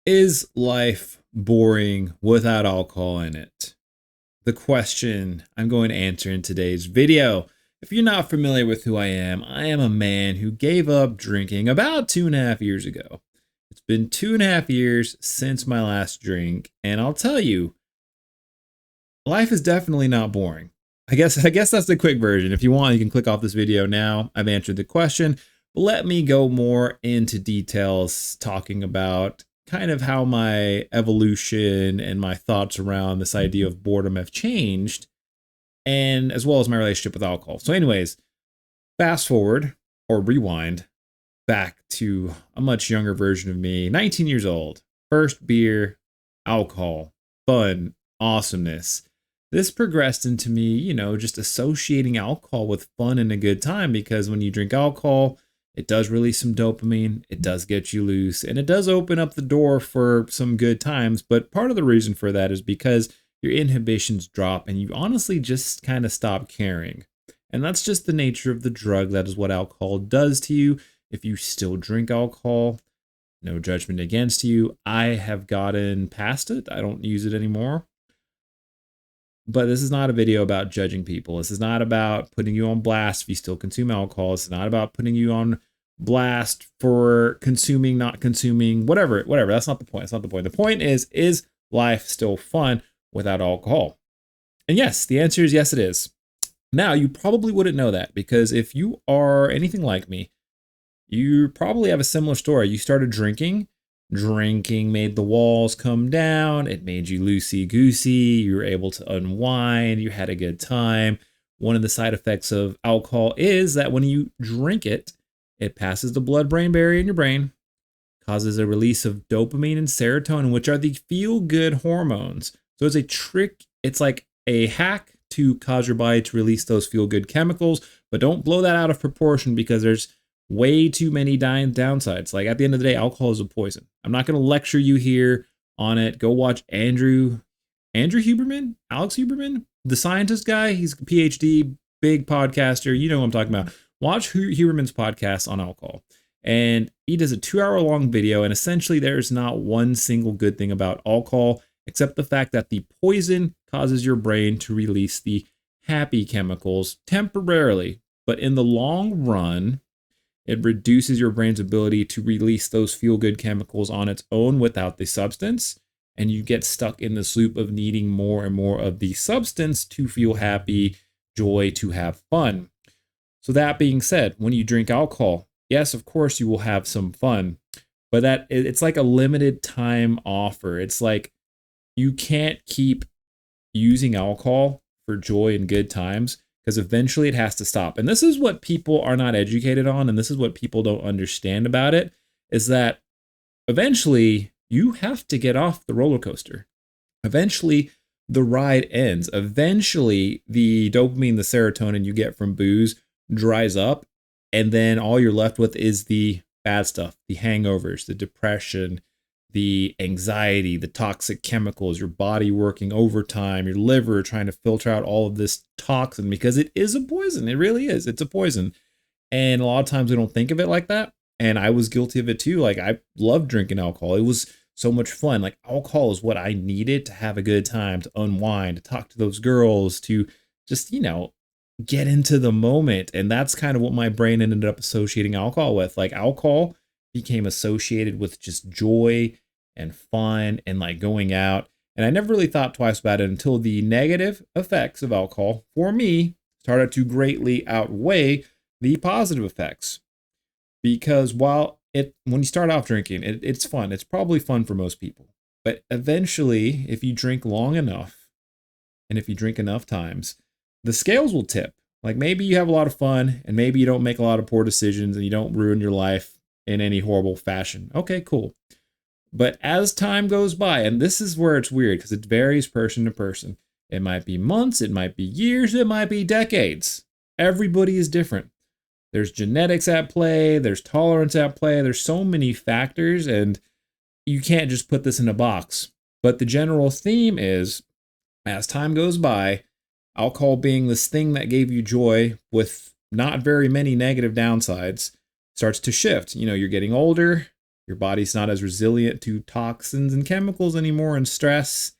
Is life boring without alcohol in it? The question I'm going to answer in today's video. If you're not familiar with who I am a man who gave up drinking about 2.5 years ago. It's been 2.5 years since my last drink, and I'll tell you, life is definitely not boring. I guess that's the quick version. If you want, you can click off this video now. I've answered the question, but let me go more into details talking about kind of how my evolution and my thoughts around this idea of boredom have changed, and as well as my relationship with alcohol. So anyways, fast forward or rewind back to a much younger version of me, 19 years old, first beer, alcohol, fun, awesomeness. This progressed into me, just associating alcohol with fun and a good time, because when you drink alcohol, it does release some dopamine, it does get you loose, and it does open up the door for some good times. But part of the reason for that is because your inhibitions drop and you honestly just kind of stop caring. And that's just the nature of the drug. That is what alcohol does to you. If you still drink alcohol, no judgment against you. I have gotten past it. I don't use it anymore. But this is not a video about judging people. This is not about putting you on blast if you still consume alcohol. It's not about putting you on blast for consuming, not consuming, whatever. That's not the point. That's not the point. The point is life still fun without alcohol? And yes, the answer is yes, it is. Now, you probably wouldn't know that, because if you are anything like me, you probably have a similar story. You started drinking. Drinking made the walls come down. It made you loosey-goosey. You were able to unwind. You had a good time. One of the side effects of alcohol is that when you drink it, it passes the blood-brain barrier in your brain, causes a release of dopamine and serotonin, which are the feel-good hormones. So it's a trick. It's like a hack to cause your body to release those feel-good chemicals, but don't blow that out of proportion, because there's way too many downsides. Like, at the end of the day, alcohol is a poison. I'm not going to lecture you here on it. Go watch Andrew Huberman, Alex Huberman, the scientist guy. He's a PhD, big podcaster. You know what I'm talking about. Watch Huberman's podcast on alcohol. And he does a 2-hour long video. And essentially, there's not one single good thing about alcohol, except the fact that the poison causes your brain to release the happy chemicals temporarily. But in the long run, it reduces your brain's ability to release those feel-good chemicals on its own without the substance. And you get stuck in this loop of needing more and more of the substance to feel happy, joy, to have fun. So that being said, when you drink alcohol, yes, of course you will have some fun, but it's like a limited time offer. It's like you can't keep using alcohol for joy and good times, because eventually it has to stop. And this is what people are not educated on, and this is what people don't understand about it, is that eventually you have to get off the roller coaster. Eventually the ride ends. Eventually the dopamine, the serotonin you get from booze dries up, and then all you're left with is the bad stuff, the hangovers, the depression, the anxiety, the toxic chemicals, your body working overtime, your liver trying to filter out all of this toxin, because it is a poison. It really is. It's a poison. And a lot of times we don't think of it like that. And I was guilty of it too. Like, I loved drinking alcohol. It was so much fun. Like, alcohol is what I needed to have a good time, to unwind, to talk to those girls, to just, get into the moment. And that's kind of what my brain ended up associating alcohol with. Like, alcohol became associated with just joy and fun and like going out. And I never really thought twice about it until the negative effects of alcohol for me started to greatly outweigh the positive effects. Because when you start off drinking, it's fun. It's probably fun for most people. But eventually, if you drink long enough, and if you drink enough times, the scales will tip. Like, maybe you have a lot of fun, and maybe you don't make a lot of poor decisions, and you don't ruin your life in any horrible fashion. Okay, cool. But as time goes by, and this is where it's weird, because it varies person to person. It might be months, it might be years, it might be decades. Everybody is different. There's genetics at play, there's tolerance at play, there's so many factors, and you can't just put this in a box. But the general theme is, as time goes by, alcohol being this thing that gave you joy with not very many negative downsides starts to shift. You're getting older, Your body's not as resilient to toxins and chemicals anymore and stress,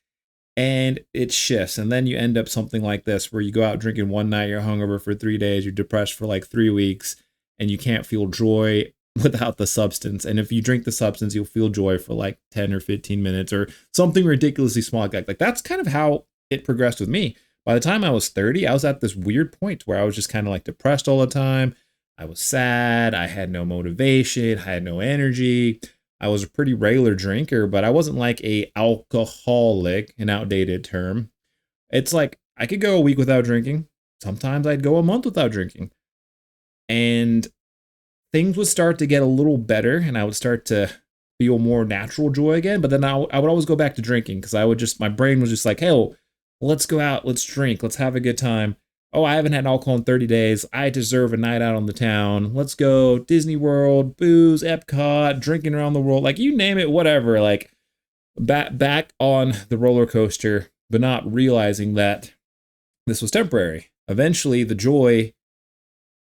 and it shifts. And then you end up something like this, where you go out drinking one night, you're hungover for 3 days, you're depressed for like 3 weeks, and you can't feel joy without the substance. And if you drink the substance, you'll feel joy for like 10 or 15 minutes or something ridiculously small. Like that's kind of how it progressed with me. By the time I was 30, I was at this weird point where I was just kind of like depressed all the time. I was sad. I had no motivation. I had no energy. I was a pretty regular drinker, but I wasn't like a alcoholic, an outdated term. It's like I could go a week without drinking. Sometimes I'd go a month without drinking. And things would start to get a little better, and I would start to feel more natural joy again. But then I would always go back to drinking, because my brain was just like, hey, well, let's go out, let's drink, let's have a good time. Oh, I haven't had alcohol in 30 days. I deserve a night out on the town. Let's go Disney World, booze, Epcot, drinking around the world, like you name it, whatever. Like back on the roller coaster, but not realizing that this was temporary. Eventually, the joy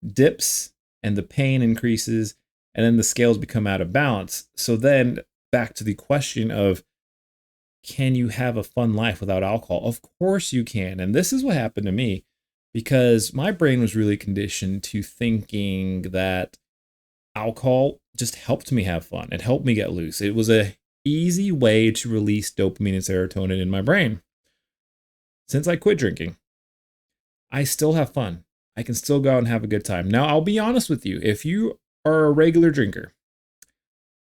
dips and the pain increases, and then the scales become out of balance. So then back to the question of, can you have a fun life without alcohol? Of course you can. And this is what happened to me, because my brain was really conditioned to thinking that alcohol just helped me have fun. It helped me get loose. It was a easy way to release dopamine and serotonin in my brain. Since I quit drinking, I still have fun. I can still go out and have a good time. Now, I'll be honest with you. If you are a regular drinker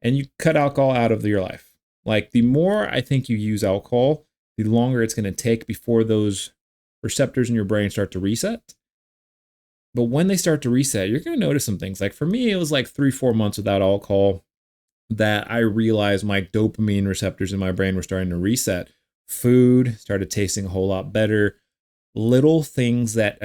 and you cut alcohol out of your life, like the more I think you use alcohol, the longer it's going to take before those receptors in your brain start to reset. But when they start to reset, you're going to notice some things. Like for me, it was like 3-4 months without alcohol that I realized my dopamine receptors in my brain were starting to reset. Food started tasting a whole lot better. Little things that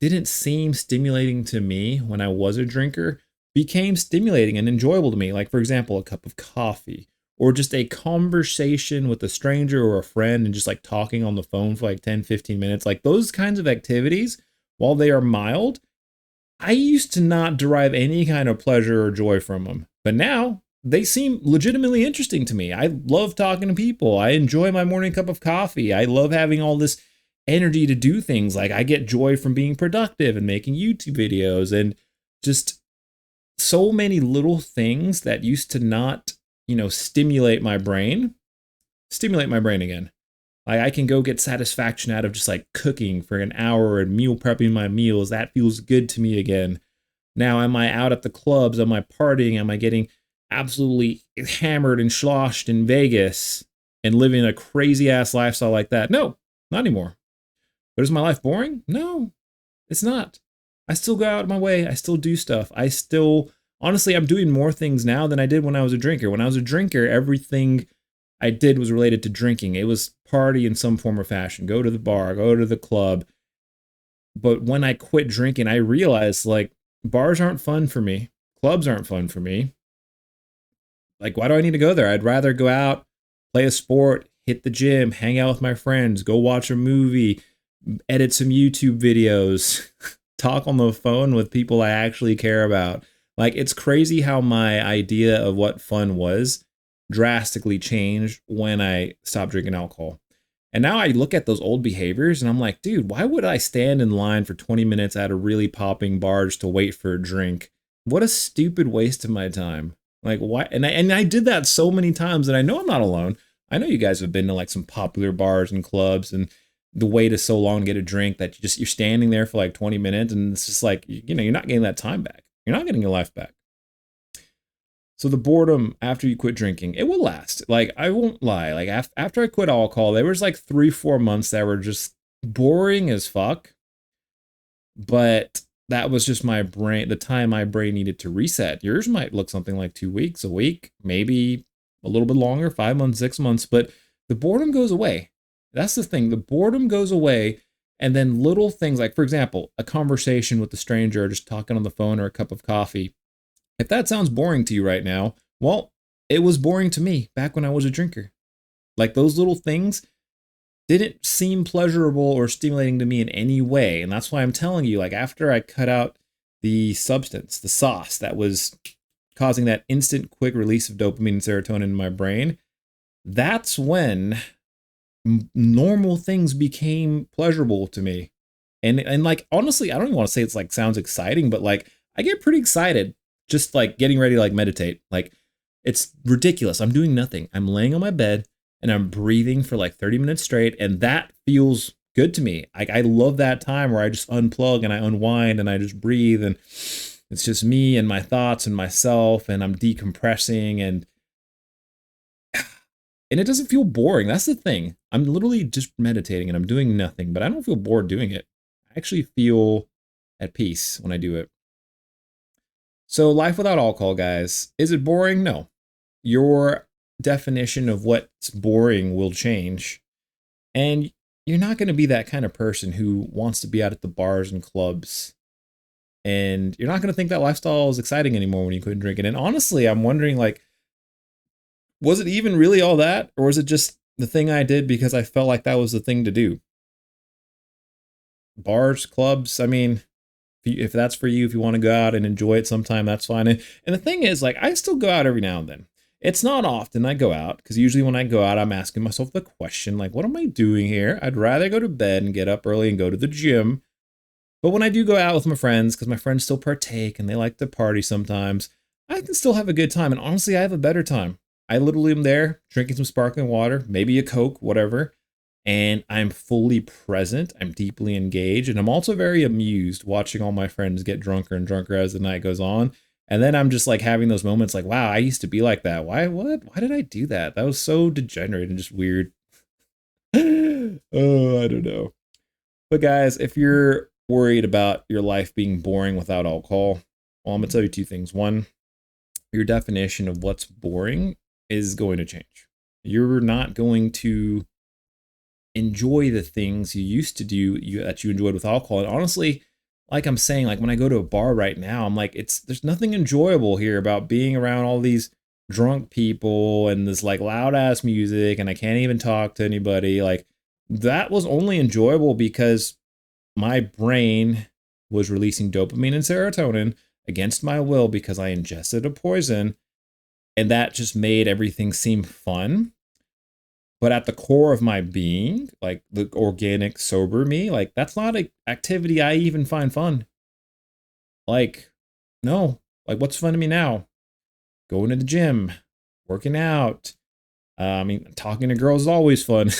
didn't seem stimulating to me when I was a drinker became stimulating and enjoyable to me. Like, for example, a cup of coffee, or just a conversation with a stranger or a friend, and just like talking on the phone for like 10, 15 minutes. Like those kinds of activities, while they are mild, I used to not derive any kind of pleasure or joy from them. But now they seem legitimately interesting to me. I love talking to people. I enjoy my morning cup of coffee. I love having all this energy to do things. Like I get joy from being productive and making YouTube videos, and just so many little things that used to not, stimulate my brain again. Like I can go get satisfaction out of just like cooking for an hour and meal prepping my meals. That feels good to me again. Now, am I out at the clubs? Am I partying? Am I getting absolutely hammered and sloshed in Vegas and living a crazy ass lifestyle like that? No, not anymore. But is my life boring? No, it's not. I still go out of my way. I still do stuff. Honestly, I'm doing more things now than I did when I was a drinker. When I was a drinker, everything I did was related to drinking. It was party in some form or fashion. Go to the bar, go to the club. But when I quit drinking, I realized like bars aren't fun for me. Clubs aren't fun for me. Like, why do I need to go there? I'd rather go out, play a sport, hit the gym, hang out with my friends, go watch a movie, edit some YouTube videos, talk on the phone with people I actually care about. Like, it's crazy how my idea of what fun was drastically changed when I stopped drinking alcohol. And now I look at those old behaviors and I'm like, dude, why would I stand in line for 20 minutes at a really popping bar just to wait for a drink? What a stupid waste of my time. Like, why? And I did that so many times, and I know I'm not alone. I know you guys have been to like some popular bars and clubs, and the wait is so long to get a drink that you're standing there for like 20 minutes, and it's just like, you're not getting that time back. You're not getting your life back. So the boredom after you quit drinking, it will last. Like, I won't lie. Like after I quit alcohol, there was like 3-4 months that were just boring as fuck. But that was just my brain, the time my brain needed to reset. Yours might look something like 2 weeks, a week, maybe a little bit longer, 5 months, 6 months, but the boredom goes away. That's the thing. The boredom goes away. And then little things like, for example, a conversation with a stranger, or just talking on the phone, or a cup of coffee. If that sounds boring to you right now, well, it was boring to me back when I was a drinker. Like, those little things didn't seem pleasurable or stimulating to me in any way. And that's why I'm telling you, like, after I cut out the substance, the sauce that was causing that instant quick release of dopamine and serotonin in my brain, that's when normal things became pleasurable to me. And like, honestly, I don't even want to say it's like sounds exciting, but like I get pretty excited just like getting ready to like meditate. Like it's ridiculous. I'm doing nothing. I'm laying on my bed and I'm breathing for like 30 minutes straight. And that feels good to me. Like I love that time where I just unplug and I unwind and I just breathe. And it's just me and my thoughts and myself, and I'm decompressing, and it doesn't feel boring. That's the thing. I'm literally just meditating and I'm doing nothing, but I don't feel bored doing it. I actually feel at peace when I do it. So life without alcohol, guys, is it boring? No. Your definition of what's boring will change. And you're not going to be that kind of person who wants to be out at the bars and clubs. And you're not going to think that lifestyle is exciting anymore when you quit drinking. And honestly, I'm wondering, like, was it even really all that? Or was it just the thing I did because I felt like that was the thing to do? Bars, clubs, I mean, if that's for you, if you want to go out and enjoy it sometime, that's fine. And the thing is, like, I still go out every now and then. It's not often I go out, because usually when I go out, I'm asking myself the question, like, what am I doing here? I'd rather go to bed and get up early and go to the gym. But when I do go out with my friends, because my friends still partake and they like to party sometimes, I can still have a good time. And honestly, I have a better time. I literally am there drinking some sparkling water, maybe a Coke, whatever. And I'm fully present. I'm deeply engaged. And I'm also very amused watching all my friends get drunker and drunker as the night goes on. And then I'm just like having those moments like, wow, I used to be like that. Why did I do that? That was so degenerate and just weird. Oh, I don't know. But guys, if you're worried about your life being boring without alcohol, well, I'm going to tell you two things. One, your definition of what's boring is going to change. You're not going to enjoy the things you used to do that you enjoyed with alcohol. And honestly, like I'm saying, like when I go to a bar right now, I'm like, there's nothing enjoyable here about being around all these drunk people and this like loud ass music, and I can't even talk to anybody. Like that was only enjoyable because my brain was releasing dopamine and serotonin against my will because I ingested a poison, and that just made everything seem fun. But at the core of my being, like the organic sober me, like that's not an activity I even find fun. Like, no, like what's fun to me now? Going to the gym, working out. I mean, talking to girls is always fun.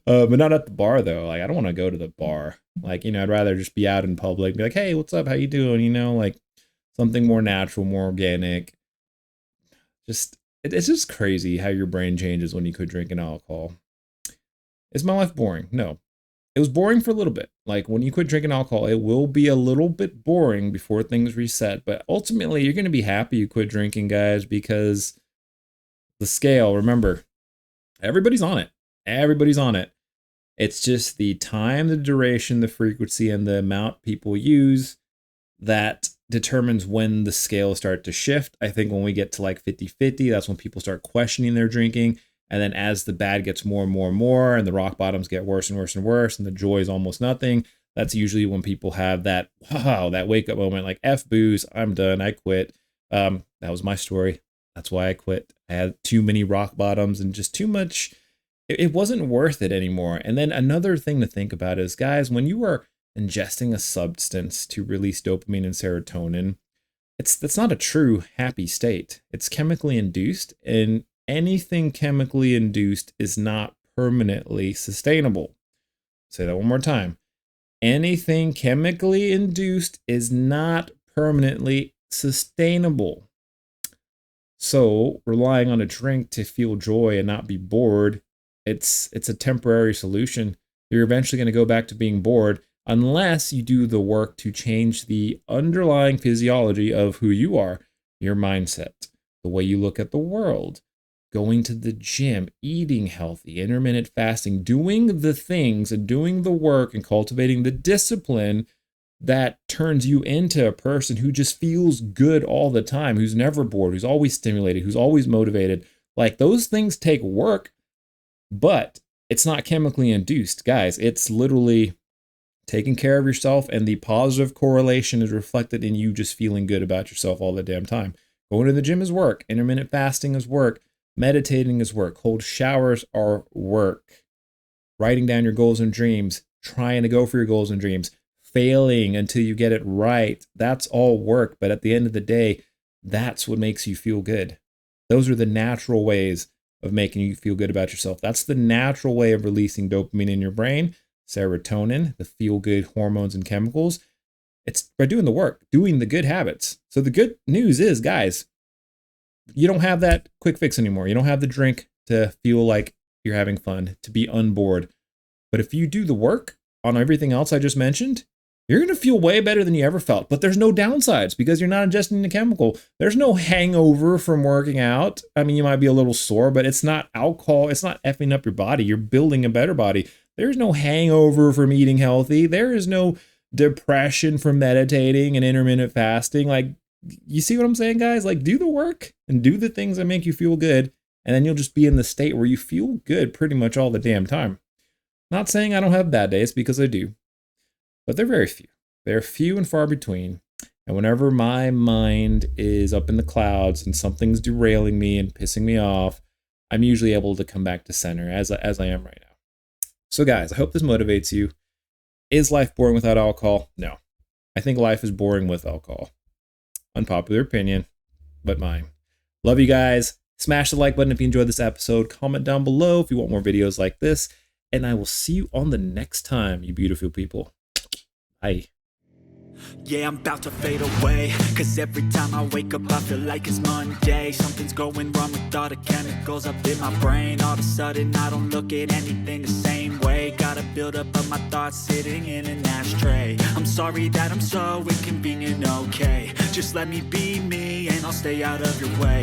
But not at the bar though. Like I don't want to go to the bar. Like, you know, I'd rather just be out in public, be like, hey, what's up? How you doing? You know, like something more natural, more organic. It's just crazy how your brain changes when you quit drinking alcohol. Is my life boring? No. It was boring for a little bit. Like when you quit drinking alcohol, it will be a little bit boring before things reset. But ultimately, you're going to be happy you quit drinking, guys, because the scale, remember, everybody's on it. Everybody's on it. It's just the time, the duration, the frequency, and the amount people use that determines when the scales start to shift. I think when we get to like 50-50, that's when people start questioning their drinking. And then as the bad gets more and more and more, and the rock bottoms get worse and worse and worse, and the joy is almost nothing, that's usually when people have that, wow, that wake up moment, like F booze, I'm done, I quit. That was my story. That's why I quit. I had too many rock bottoms and just too much. It wasn't worth it anymore. And then another thing to think about is, guys, when you are ingesting a substance to release dopamine and serotonin, that's not a true happy state. It's chemically induced, and anything chemically induced is not permanently sustainable. Say that one more time. Anything chemically induced is not permanently sustainable. So relying on a drink to feel joy and not be bored, it's a temporary solution. You're eventually going to go back to being bored unless you do the work to change the underlying physiology of who you are, your mindset, the way you look at the world, going to the gym, eating healthy, intermittent fasting, doing the things and doing the work and cultivating the discipline that turns you into a person who just feels good all the time, who's never bored, who's always stimulated, who's always motivated. Like those things take work, but it's not chemically induced, guys. It's literally taking care of yourself, and the positive correlation is reflected in you just feeling good about yourself all the damn time. Going to the gym is work. Intermittent fasting is work. Meditating is work. Cold showers are work. Writing down your goals and dreams, trying to go for your goals and dreams, failing until you get it right. That's all work. But at the end of the day, that's what makes you feel good. Those are the natural ways of making you feel good about yourself. That's the natural way of releasing dopamine in your brain, serotonin, the feel-good hormones and chemicals. It's by doing the work, doing the good habits. So the good news is, guys, you don't have that quick fix anymore. You don't have the drink to feel like you're having fun, to be unbored. But if you do the work on everything else I just mentioned, you're going to feel way better than you ever felt. But there's no downsides because you're not ingesting the chemical. There's no hangover from working out. I mean, you might be a little sore, but it's not alcohol. It's not effing up your body. You're building a better body. There's no hangover from eating healthy. There is no depression from meditating and intermittent fasting. Like, you see what I'm saying, guys? Like, do the work and do the things that make you feel good. And then you'll just be in the state where you feel good pretty much all the damn time. Not saying I don't have bad days, because I do. But they're very few. They're few and far between. And whenever my mind is up in the clouds and something's derailing me and pissing me off, I'm usually able to come back to center as I am right now. So guys, I hope this motivates you. Is life boring without alcohol? No. I think life is boring with alcohol. Unpopular opinion, but mine. Love you guys. Smash the like button if you enjoyed this episode. Comment down below if you want more videos like this. And I will see you on the next time, you beautiful people. Bye. Yeah, I'm about to fade away, cause every time I wake up I feel like it's Monday. Something's going wrong with all the chemicals up in my brain. All of a sudden I don't look at anything the same way. Gotta build up of my thoughts sitting in an ashtray. I'm sorry that I'm so inconvenient, okay. Just let me be me and I'll stay out of your way.